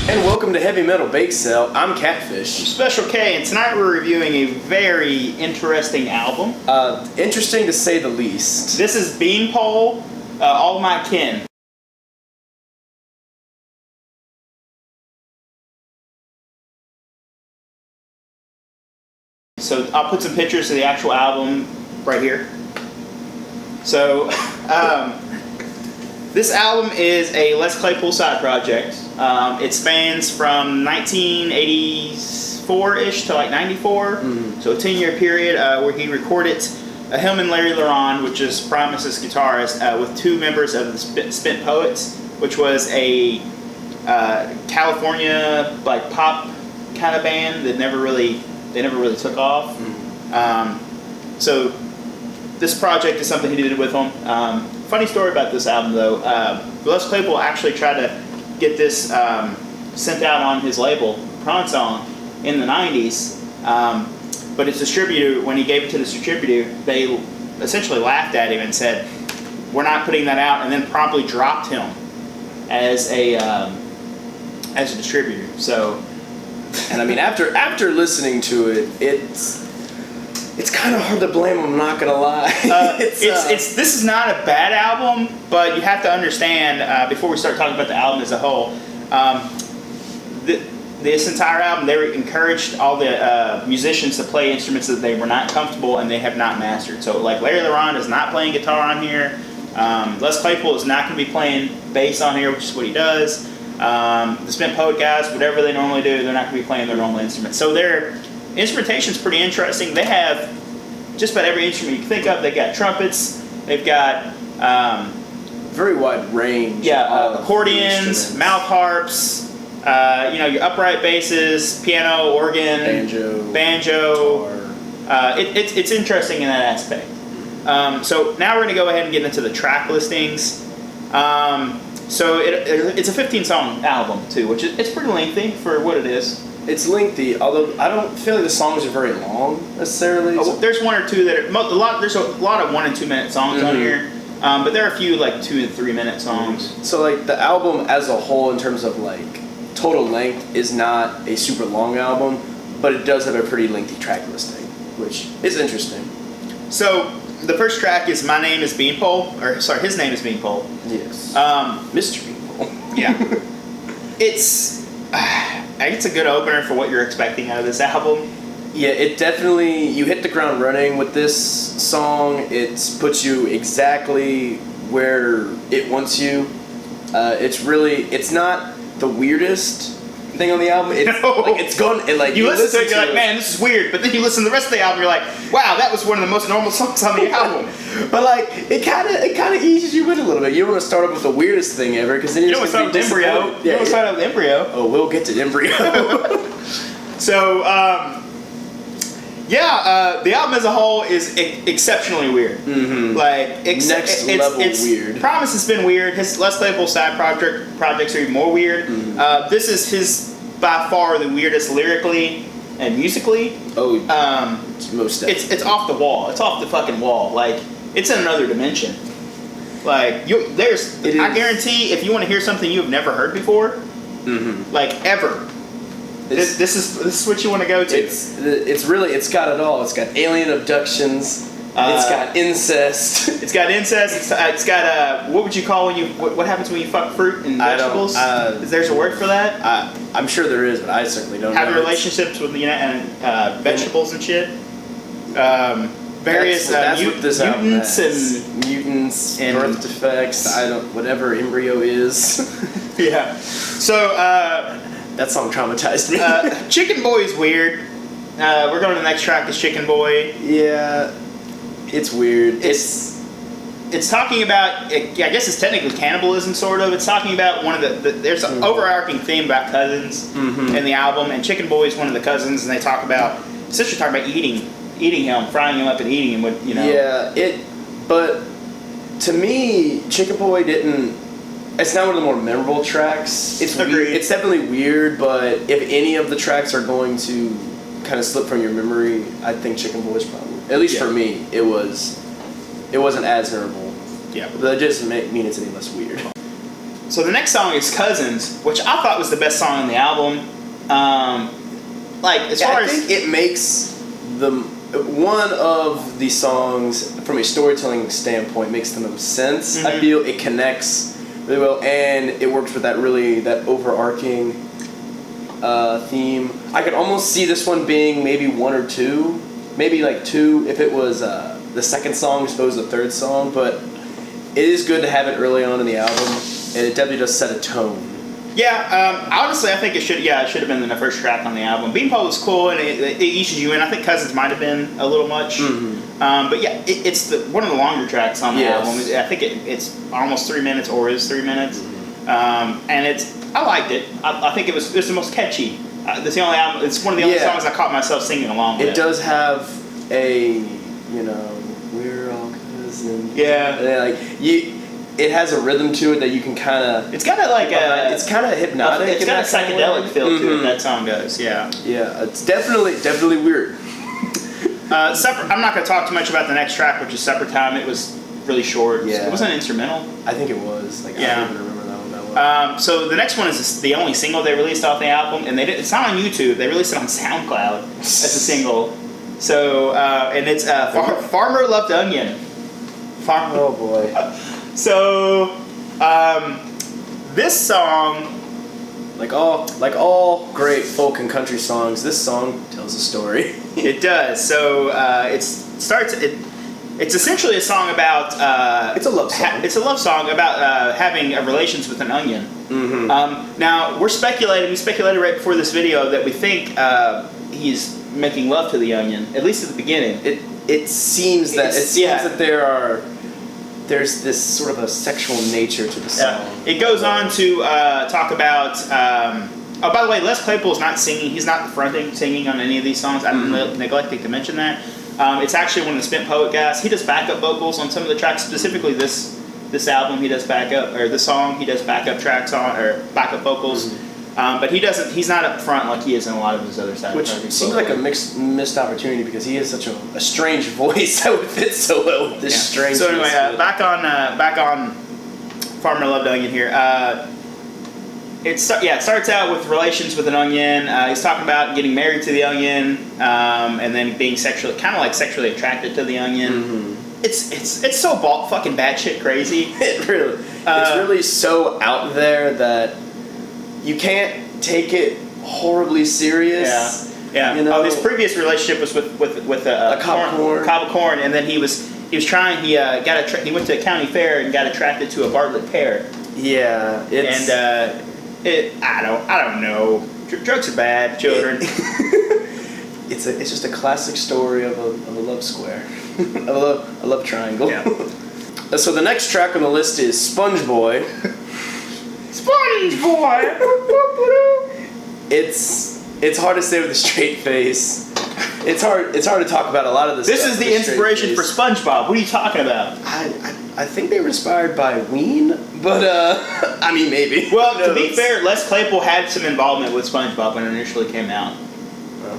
And welcome to Heavy Metal Bake Sale. I'm Catfish. Special K, and tonight we're reviewing a very interesting album. Interesting to say the least. This is Beanpole, All My Kin. So I'll put some pictures of the actual album right here. So this album is a Les Claypool side project. It spans from 1984-ish to like 94, so a 10-year period where he recorded him and Larry Leron, which is Promise's guitarist, with two members of the Spent Poets, which was a California like pop kind of band that never really took off. So this project is something he did with them. Funny story about this album though. Les Claypool actually tried to get this sent out on his label, Prawn Song, in the 90s. But his distributor, when he gave it to the distributor, they essentially laughed at him and said, "We're not putting that out," and then promptly dropped him as a distributor. So, and I mean, after listening to it, it's kind of hard to blame him. I'm not gonna lie. This is not a bad album, but you have to understand before we start talking about the album as a whole. This entire album, they encouraged all the musicians to play instruments that they were not comfortable and they have not mastered. So, like Larry Leron is not playing guitar on here. Les Claypool is not going to be playing bass on here, which is what he does. The Spent Poet guys, whatever they normally do, they're not going to be playing their normal instruments. So their instrumentation is pretty interesting. They have just about every instrument you can think of. They've got trumpets. They've got very wide range. Yeah, accordions, mouth harps. Your upright basses, piano, organ, banjo. It's interesting in that aspect. So now we're going to go ahead and get into the track listings. So it's a 15-song album too, which it's pretty lengthy for what it is. It's lengthy, although I don't feel like the songs are very long necessarily. Oh, there's one or two that are there's a lot of 1 and 2 minute songs on here, but there are a few like 2 and 3 minute songs. So like the album as a whole, in terms of like total length, is not a super long album, but it does have a pretty lengthy track listing, which is interesting. So the first track is My Name is Beanpole, or sorry, His Name is Beanpole. Yes. Mr. Beanpole. Yeah. It's a good opener for what you're expecting out of this album. Yeah, it definitely, you hit the ground running with this song. It puts you exactly where it wants you. It's not the weirdest thing on the album. It's you listen to it, you're like, man, this is weird. But then you listen to the rest of the album, you're like, wow, that was one of the most normal songs on the album. But like, it kind of eases you in a little bit. You don't want to start off with the weirdest thing ever, because then you don't want to start with Embryo. You don't want to start out with Embryo. Oh, we'll get to Embryo. So, the album as a whole is exceptionally weird. Mm-hmm. Like next level weird. Promise has been weird. His Les Claypool side projects are even more weird. Mm-hmm. This is his by far the weirdest lyrically and musically. Oh, most definitely. It's off the wall. It's off the fucking wall. Like it's in another dimension. Like I guarantee if you want to hear something you have never heard before, like ever. This is what you want to go to. It's got it all. It's got alien abductions. It's got incest. It's got incest. It's got what would you call when you what happens when you fuck fruit and vegetables? Is there a word for that? I'm sure there is, but I certainly don't know. Having relationships with vegetables and shit. Various mutants and birth defects. Whatever embryo is. Yeah. So. That song traumatized me. Chicken Boy is weird. We're going to the next track is Chicken Boy. Yeah, it's weird. It's talking about, I guess it's technically cannibalism, sort of. It's talking about one of there's an overarching theme about cousins in the album, and Chicken Boy is one of the cousins, and they talk about, essentially talking about eating him, frying him up and eating him with, Yeah, but to me, Chicken Boy it's not one of the more memorable tracks. It's definitely weird, but if any of the tracks are going to kind of slip from your memory, I think Chicken Boy is probably, at least for me, it wasn't as memorable. Yeah. But that doesn't mean it's any less weird. So the next song is Cousins, which I thought was the best song on the album. I think it makes one of the songs from a storytelling standpoint makes the most sense. Mm-hmm. I feel it connects really well, and it works with that overarching theme. I could almost see this one being maybe 1 or 2, maybe like 2 if it was the second song as opposed to the third song. But it is good to have it early on in the album, and it definitely does set a tone. Yeah, honestly, I think it should have been the first track on the album. Beanpole was cool, and it eases you in. I think Cousins might have been a little much. Mm-hmm. But yeah, it's one of the longer tracks on the album. I think it's almost 3 minutes, or is 3 minutes. Mm-hmm. And I liked it. I think it was the most catchy. It's the only album. It's one of the only songs I caught myself singing along with. It does have a, we're all cousins. Yeah. It has a rhythm to it that you can kind of. It's kind of like it's kind of hypnotic. It's got a psychedelic feel to it. That song does. Yeah. Yeah, it's definitely weird. I'm not going to talk too much about the next track, which is Supper Time. It was really short. Yeah. It wasn't an instrumental. I think it was. I don't even remember that one that well. So the next one is the only single they released off the album, and it's not on YouTube. They released it on SoundCloud as a single. So and it's Farmer Loved Onion. Oh boy. So this song, like all great folk and country songs, this song tells a story. It does. So it's essentially a song about it's a love song. It's a love song about having relations with an onion. Mm-hmm. Now we speculated right before this video that we think he's making love to the onion, at least at the beginning. It seems that there's this sort of a sexual nature to the song. It goes on to talk about. Oh, by the way, Les Claypool is not singing. He's not singing on any of these songs. I'm neglecting to mention that. It's actually one of the Spent Poet guys. He does backup vocals on some of the tracks, specifically this album. He does backup, or the song he does backup tracks on, or backup vocals. Mm-hmm. But he doesn't. He's not up front like he is in a lot of his other side. Which seems like a missed opportunity because he has such a strange voice that would fit so well with this strange. So anyway, back on Farmer Loved Onion here. It starts out with relations with an onion. He's talking about getting married to the onion, and then being sexually attracted to the onion. Mm-hmm. It's so fucking batshit crazy. It's really so out there that you can't take it horribly serious. Yeah. His previous relationship was with a cob of corn, and then he was trying. He went to a county fair and got attracted to a Bartlett pear. Yeah, I don't know. Drugs are bad, children. It's just a classic story of a love square, a love triangle. Yeah. So the next track on the list is Sponge Boy. Sponge Boy. It's hard to say with a straight face. It's hard to talk about a lot of this. This is the inspiration for SpongeBob. What are you talking about? I think they were inspired by Ween, but I mean maybe. Well, to be fair, Les Claypool had some involvement with SpongeBob when it initially came out.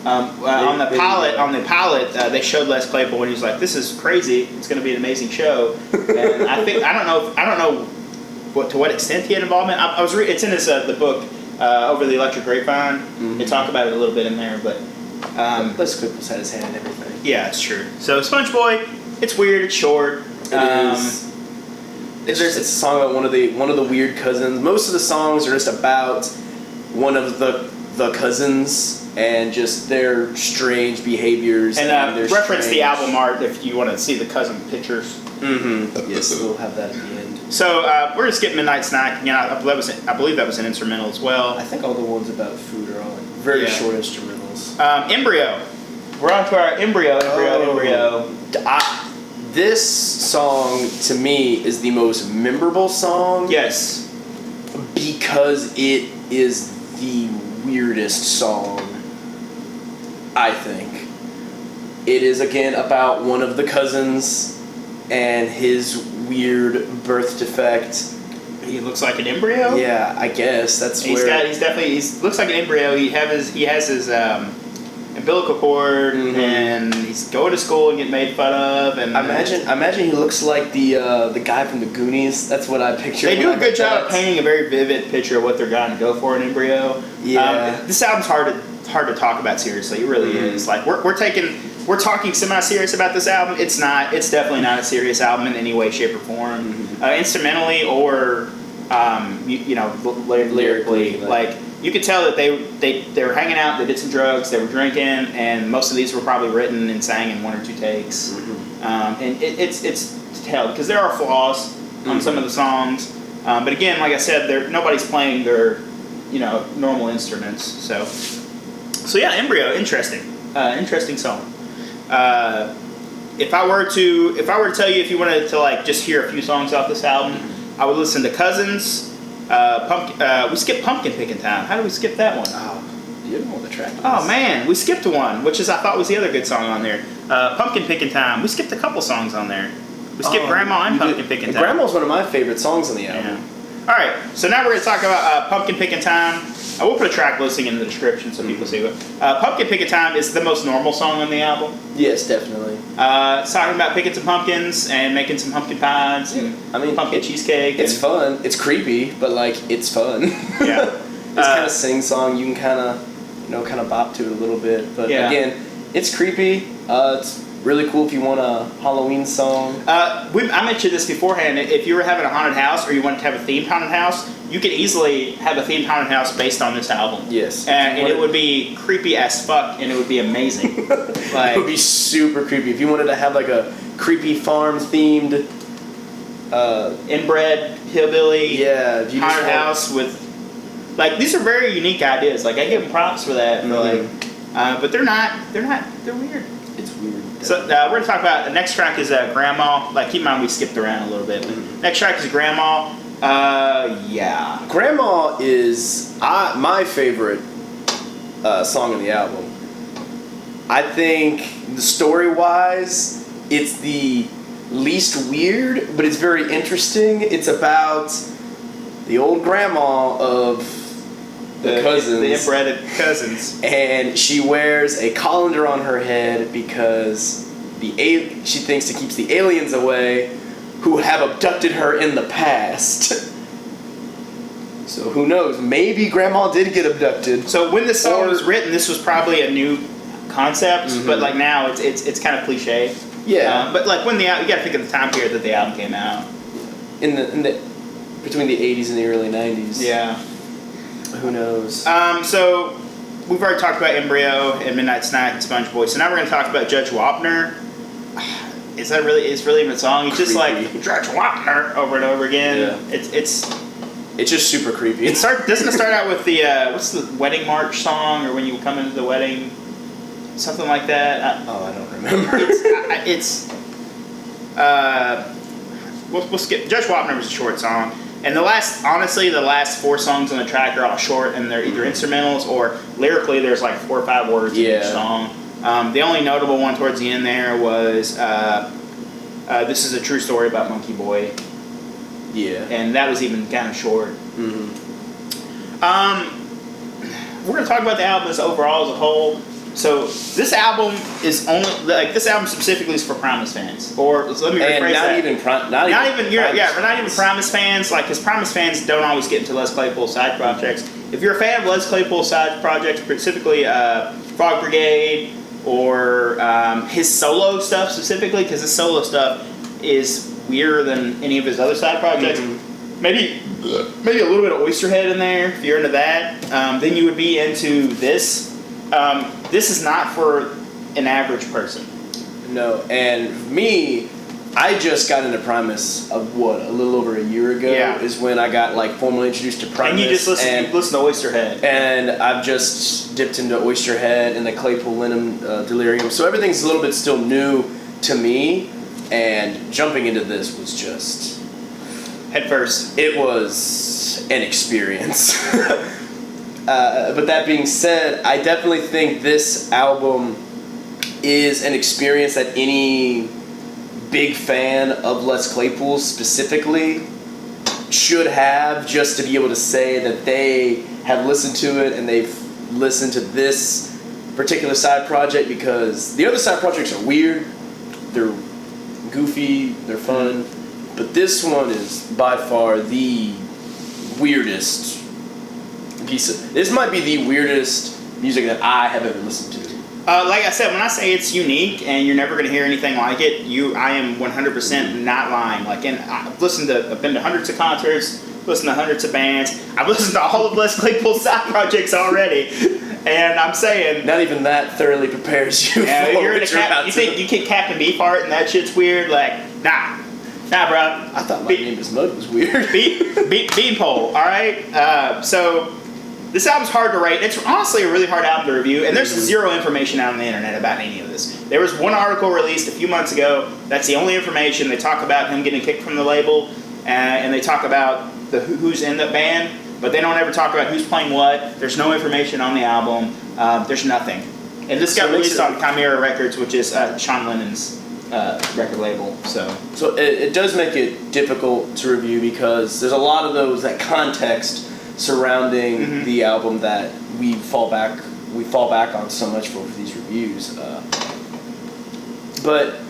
On the pilot, they showed Les Claypool and he was like, "This is crazy. It's going to be an amazing show." And I don't know to what extent he had involvement. It's in the book Over the Electric Grapevine. Mm-hmm. They talk about it a little bit in there, but Les Claypool's had his hand in everything. Yeah, it's true. So Sponge Boy, it's weird. It's short. It's a song about one of the weird cousins. Most of the songs are just about one of the cousins and just their strange behaviors. And reference the album art if you want to see the cousin pictures. Mm-hmm. Yes, we'll have that at the end. So we're gonna skip Midnight Snack. Again, I believe that was an instrumental as well. I think all the ones about food are all very short instrumentals. Embryo. We're on to our embryo. This song, to me, is the most memorable song. Yes. Because it is the weirdest song, I think. It is, again, about one of the cousins and his weird birth defect. He looks like an embryo? Yeah, I guess. He looks like an embryo. He has his umbilical cord, and he's going to school and getting made fun of. And imagine he looks like the guy from the Goonies. That's what I picture. They do a good job of painting a very vivid picture of what they're going to go for in Embryo. Yeah, this album's hard to talk about seriously. It really is. Like we're talking semi-serious about this album. It's not. It's definitely not a serious album in any way, shape, or form, instrumentally or lyrically. Like you could tell that they were hanging out. They did some drugs. They were drinking, and most of these were probably written and sang in 1 or 2 takes. And it's to tell because there are flaws on some of the songs. But again, like I said, nobody's playing their normal instruments. So yeah, Embryo, interesting song. If I were to tell you if you wanted to like just hear a few songs off this album, I would listen to Cousins. We skipped Pumpkin Picking Time. How did we skip that one? Oh, you didn't know the track. Oh man, we skipped one, which I thought was the other good song on there. Pumpkin Picking Time. We skipped a couple songs on there. We skipped Grandma and Pumpkin Picking Time. Grandma's one of my favorite songs on the album. Yeah. All right, so now we're going to talk about Pumpkin Picking Time. I will put a track listing in the description so people see it. Pumpkin Picking Time is the most normal song on the album. Yes, definitely. It's talking about picking some pumpkins and making some pumpkin pies and pumpkin cheesecake. It's fun. It's creepy, but like it's fun. Yeah. It's kind of sing-song. You can kind of bop to it a little bit. But again, it's creepy. It's really cool if you want a Halloween song. I mentioned this beforehand. If you were having a haunted house or you wanted to have a themed haunted house, you could easily have a themed haunted house based on this album. Yes. And it would be creepy as fuck, and it would be amazing. It would be super creepy. If you wanted to have like a creepy farm-themed... inbred, hillbilly, haunted house with... Like, these are very unique ideas. Like, I give them props for that. But they're weird. It's weird. So we're going to talk about, the next track is Grandma. Like, keep in mind we skipped around a little bit. But next track is Grandma. Grandma is my favorite song on the album. I think story-wise, it's the least weird, but it's very interesting. It's about the old grandma of the cousins. The inbred cousins. And she wears a colander on her head because she thinks it keeps the aliens away who have abducted her in the past. So who knows? Maybe Grandma did get abducted. So when this song was written, this was probably a new concept, but like now it's kind of cliche. Yeah. But like when you got to think of the time period that the album came out. In the between the 80s and the early 90s. Yeah. Who knows? So we've already talked about Embryo and Midnight Snack and Sponge Boy. So now we're going to talk about Judge Wapner. Is that really? It's really even a song. He's just like Judge Wapner over and over again. Yeah. It's just super creepy. Doesn't it start out with the what's the wedding march song or when you come into the wedding, something like that? I don't remember. We'll skip. Judge Wapner was a short song, and the last 4 songs on the track are all short, and they're either instrumentals or lyrically. There's like 4 or 5 words in each song. The only notable one towards the end there was "This is a true story about Monkey Boy." Yeah. And that was even kind of short. We're going to talk about the album as overall as a whole. So this album is this album specifically is for Primus fans. Or let me rephrase that. We're not even Primus fans. Like, because Primus fans don't always get into Les Claypool's side projects. If you're a fan of Les Claypool's side projects, specifically Frog Brigade or his solo stuff specifically, because his solo stuff is weirder than any of his other side projects. Maybe a little bit of Oysterhead in there if you're into that. Then you would be into this. This is not for an average person. No, and me, I just got into Primus a little over a year ago. Yeah. Is when I got like formally introduced to Primus. And you just listen to Oysterhead. And I've just dipped into Oysterhead and the Claypool Linum Delirium. So everything's a little bit still new to me. And jumping into this was just... Head first. It was an experience. But that being said, I definitely think this album is an experience that any big fan of Les Claypool specifically should have, just to be able to say that they have listened to it and they've listened to this particular side project because the other side projects are weird, they're goofy, they're fun, but this one is by far the weirdest piece of. This might be the weirdest music that I have ever listened to. Like I said, when I say it's unique and you're never going to hear anything like it, I am 100% not lying. Like, and I've been to hundreds of concerts, listened to hundreds of bands. I've listened to all of Les Claypool's side projects already, and I'm saying not even that thoroughly prepares you. Yeah, for you're in what you think you kick Captain Beefheart and that shit's weird? Like, nah, bro. I thought My Name Is Mud was weird. Beanpole. All right. So this album's hard to rate. It's honestly a really hard album to review, and there's zero information out on the internet about any of this. There was one article released a few months ago. That's the only information. They talk about him getting kicked from the label, and they talk about who's in the band, but they don't ever talk about who's playing what. There's no information on the album. There's nothing. And this got released on Chimera Records, which is Sean Lennon's record label. So it does make it difficult to review because there's a lot of that context surrounding the album that we fall back on so much for these reviews. But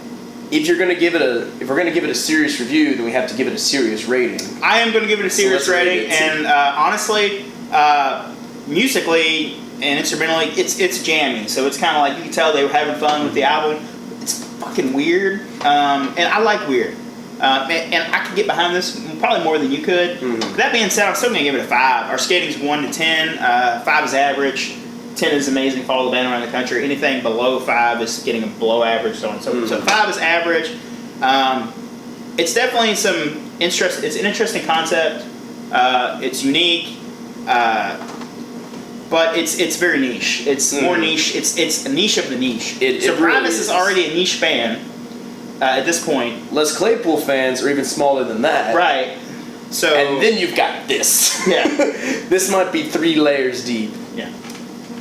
if we're gonna give it a serious review, then we have to give it a serious rating. I am going to give it a serious rating, and honestly, musically and instrumentally, it's jammy. So it's kind of like you can tell they were having fun with the album. It's fucking weird, and I like weird. And I could get behind this probably more than you could. That being said, I'm still going to give it a 5. Our skating's 1 to 10. 5 is average. 10 is amazing. Follow the band around the country. Anything below 5 is getting a below average, so on and so forth. So 5 is average. It's definitely it's an interesting concept. It's unique. But it's very niche. It's more niche. It's a niche of the niche. Primus is already a niche band. At this point, Les Claypool fans are even smaller than that. Right. So and then you've got this. Yeah. This might be 3 layers deep. Yeah.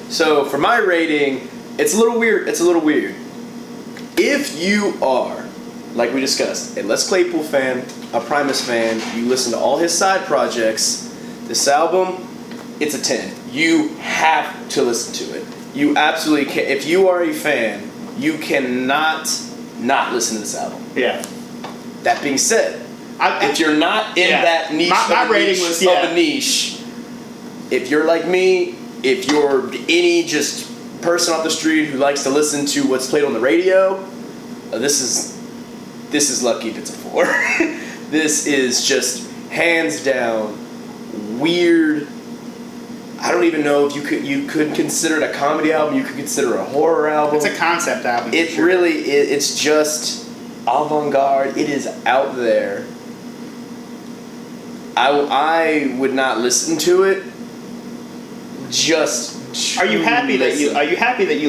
So for my rating, it's a little weird. If you are, like we discussed, a Les Claypool fan, a Primus fan, you listen to all his side projects, this album, it's a 10. You have to listen to it. You absolutely can. If you are a fan, you cannot not listen to this album. Yeah. That being said, if you're not in that niche, my rating was of a niche, if you're like me, if you're any just person off the street who likes to listen to what's played on the radio, this is lucky if it's a 4. This is just hands down weird. I don't even know if you could consider it a comedy album. You could consider it a horror album. It's a concept album. It's just avant-garde. It is out there. I would not listen to it. Are you happy that you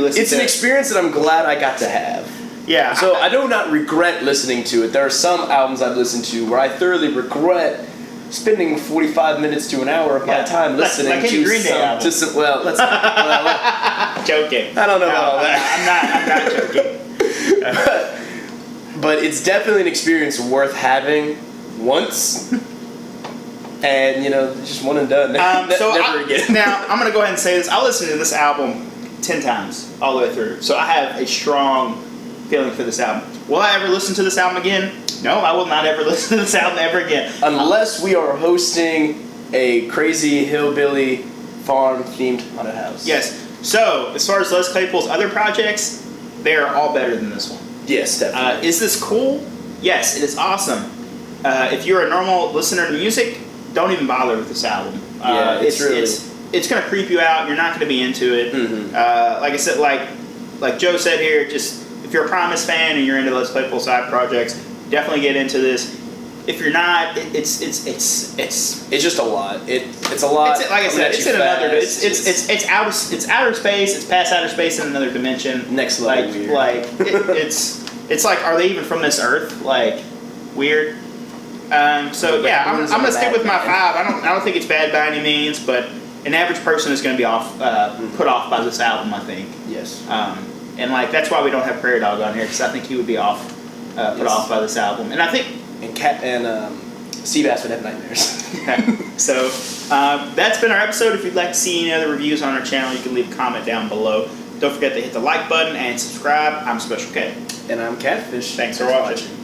listened? It's an experience that I'm glad I got to have. Yeah. So I do not regret listening to it. There are some albums I've listened to where I thoroughly regret spending 45 minutes to an hour of my time listening to Green Day album. Joking. I don't know about all that. I'm not joking. But it's definitely an experience worth having once. And, just one and done. Never again. Now, I'm going to go ahead and say this. I listened to this album 10 times all the way through. So I have a strong feeling for this album. Will I ever listen to this album again? No, I will not ever listen to this album ever again. Unless we are hosting a crazy hillbilly farm-themed haunted house. Yes. So, as far as Les Claypool's other projects, they are all better than this one. Yes, definitely. Is this cool? Yes, it is awesome. If you're a normal listener to music, don't even bother with this album. It's going to creep you out. You're not going to be into it. Like I said, like Joe said here, just if you're a Primus fan and you're into Les Claypool side projects, definitely get into this. If you're not, it's just a lot. It's a lot. Like I said, it's in another. It's outer space. It's past outer space in another dimension. Next level weird. It's like, are they even from this earth? Like, weird. So yeah, I'm gonna stick with my 5. I don't think it's bad by any means, but an average person is gonna be put off by this album, I think. Yes. And that's why we don't have Prairie Dog on here, because I think he would be put off by this album. And I think Seabass would have nightmares. So that's been our episode. If you'd like to see any other reviews on our channel, you can leave a comment down below. Don't forget to hit the like button and subscribe. I'm Special K. And I'm Catfish. Thanks for watching.